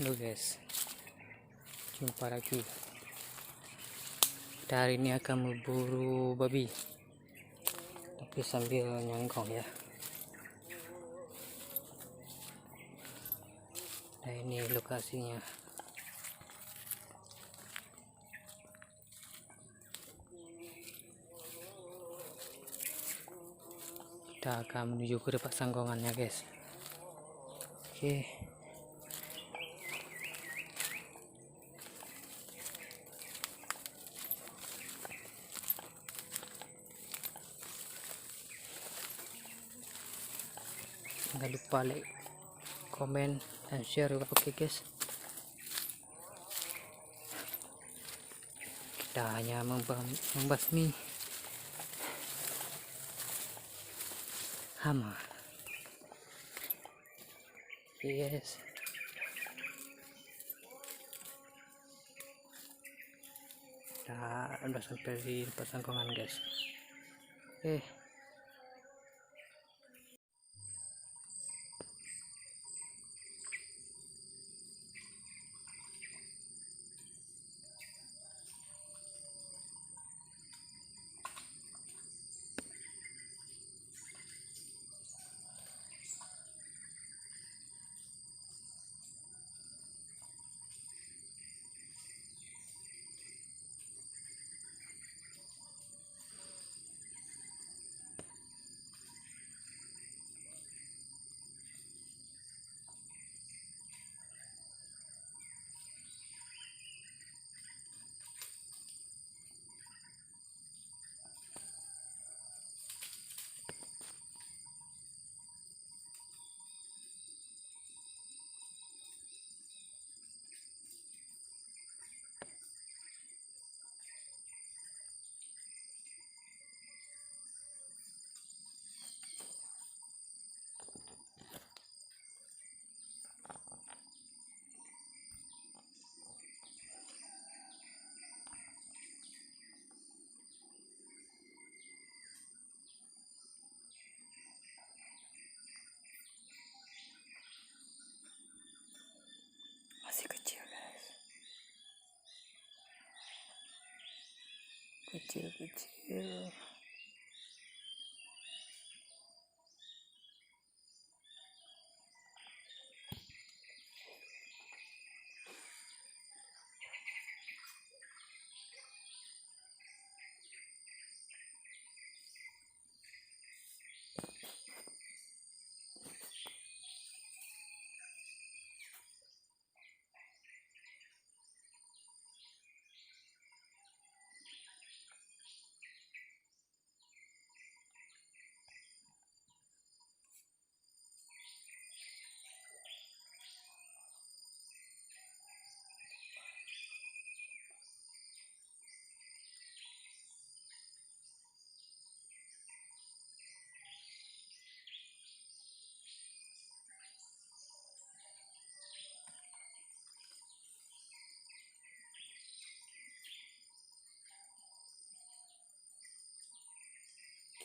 Halo guys, jumpa lagi. Kita hari ini akan memburu babi, tapi sambil nyangkong ya. Nah ini lokasinya. Kita akan menuju ke tempat sangkongannya guys. Oke. Jangan lupa like, komen, dan share juga. Oke guys. Kita hanya membasmi hama. Yes. Kita udah sampai di tempat sangkongan guys. Masih kecil guys, kecil.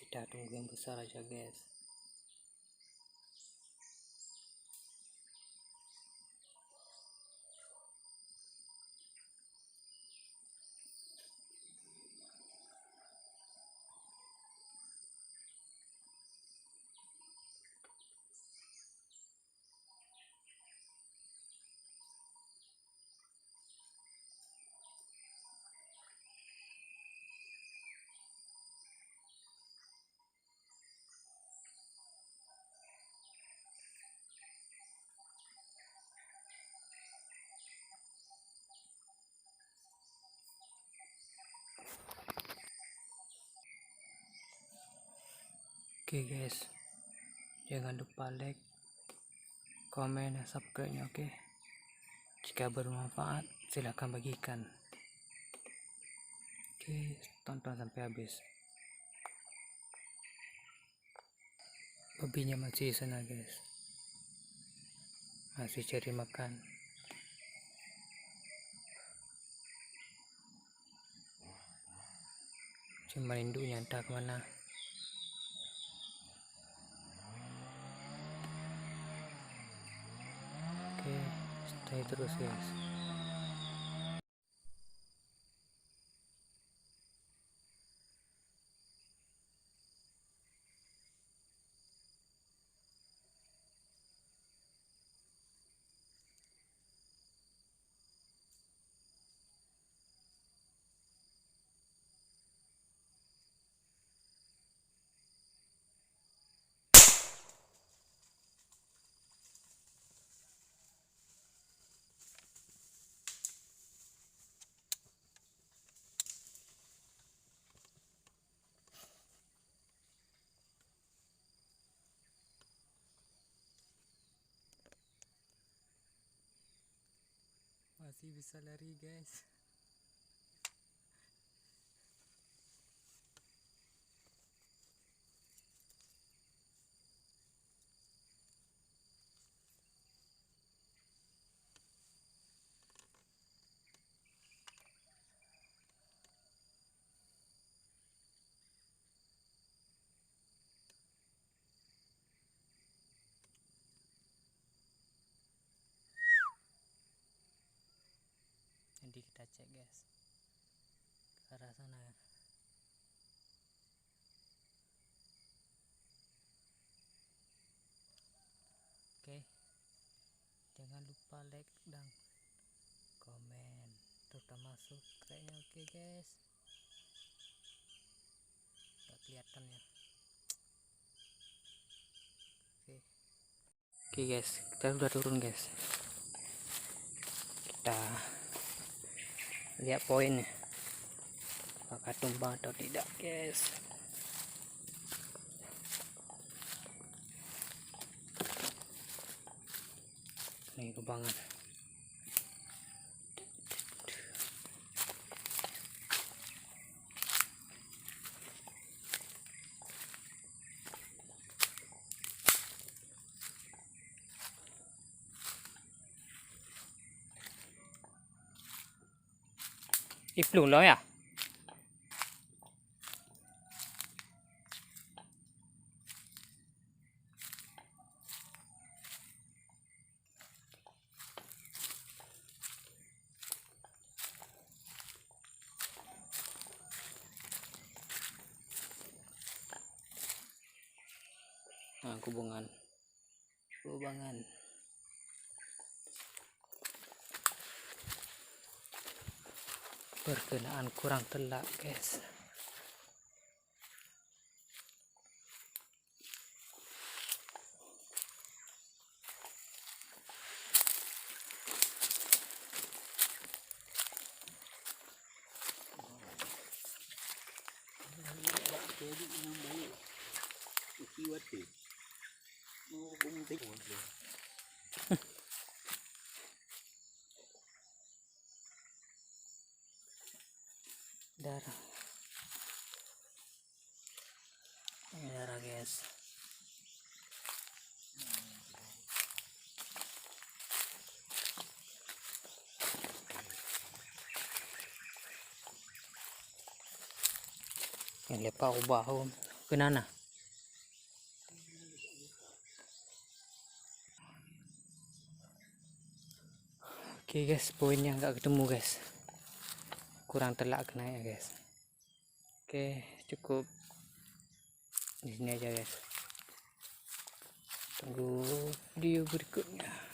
Kita tunggu yang besar aja guys. Oke guys, jangan lupa like, komen, dan subscribe-nya. Oke. Jika bermanfaat silahkan bagikan. Oke, tonton sampai habis. Babinya masih sana guys, masih cari makan. Cuma induknya entah kemana. Oke. Stay terus guys. Masih bisa lari guys. Jadi kita cek guys ke arah sana ya. Oke, jangan lupa like dan komen, terutama subscribe-nya. Oke guys, nggak kelihatan ya. Oke guys, kita udah turun guys. Kita lihat poinnya, apakah tumbang atau tidak guys. Nih lubangan. Iplung lo ya. Nah, kubangan berkenaan kurang telak guys. Darah. Ini darah guys. Yang lepas ubah kenana. Oke guys, poinnya nggak ketemu guys. Kurang telak kena ya guys. Oke, cukup di sini aja guys. Tunggu video berikutnya.